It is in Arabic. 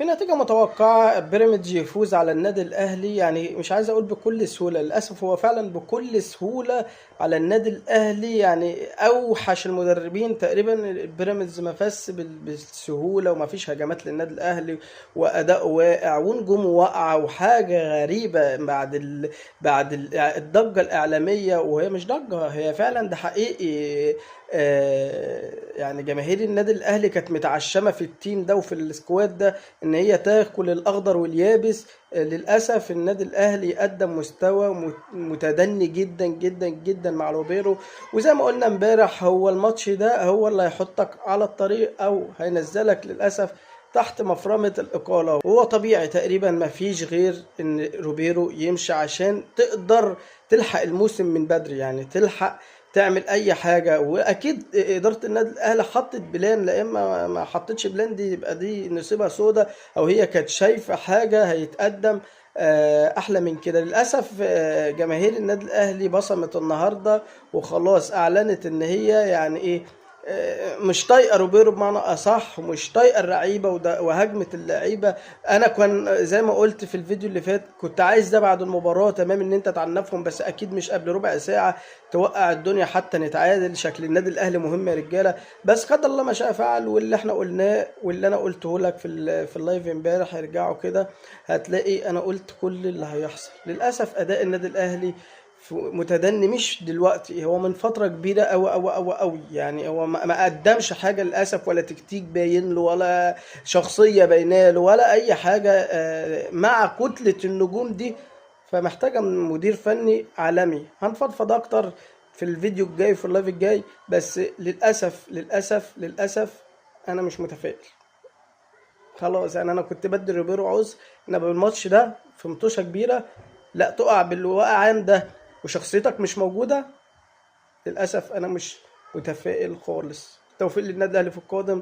في نتيجة متوقعة بيراميدز يفوز على النادي الأهلي، يعني مش عايز أقول بكل سهولة، للأسف هو فعلا بكل سهولة على النادي الأهلي. يعني أوحش المدربين تقريبا بيراميدز ما فاز بالسهولة، وما فيش هجمات للنادي الأهلي، وأداء واقع ونجوم واقعة وحاجة غريبة بعد الضجة الإعلامية، وهي مش ضجة، هي فعلا ده حقيقي. يعني جماهير النادي الأهلي كانت متعشمة في التيم ده وفي السكواد ده ان هي تاكل الاخضر واليابس. للاسف النادي الاهلي قدم مستوى متدني جدا جدا جدا مع روبيرو، وزي ما قلنا امبارح هو الماتش ده هو اللي هيحطك على الطريق او هينزلك للاسف تحت مفرمة الإقالة. وهو طبيعي تقريبا ما فيش غير إن روبيرو يمشي عشان تقدر تلحق الموسم من بدري، يعني تلحق تعمل اي حاجه. واكيد اداره النادي الاهلي حطت بلان، لا اما ما حطتش بلان دي يبقى دي نصيبها سودا، او هي كانت شايفه حاجه هيتقدم احلى من كده. للاسف جماهير النادي الاهلي بصمت النهارده وخلاص اعلنت ان هي يعني ايه، مش طايقه روبيرو بمعنى اصح، ومش طايقه اللعيبه وهجمه اللعيبه. انا كان زي ما قلت في الفيديو اللي فات كنت عايز ده بعد المباراه تمام ان انت تعنفهم، بس اكيد مش قبل ربع ساعه توقع الدنيا حتى نتعادل. شكل النادي الاهلي مهم يا رجاله، بس قدر الله ما شاء فعل. واللي احنا قلناه واللي انا قلته لك في اللايف امبارح، ارجعوا كده هتلاقي انا قلت كل اللي هيحصل. للاسف اداء النادي الاهلي متدني، مش دلوقتي، هو من فترة كبيرة أوي. يعني هو ما قدمش حاجة للأسف، ولا تكتيك باين له، ولا شخصية باينة له، ولا أي حاجة. مع كتلة النجوم دي فمحتاجة من مدير فني عالمي. هنفضفض أكتر في الفيديو الجاي في اللايف الجاي، بس للأسف أنا مش متفائل خلاص. يعني أنا كنت بدي روبيرو عوز إن بالماتش ده في مطوشة كبيرة لا تقع بالوقعان ده وشخصيتك مش موجودة. للأسف أنا مش متفائل خالص. توفيق للنادي الأهلي في القادم.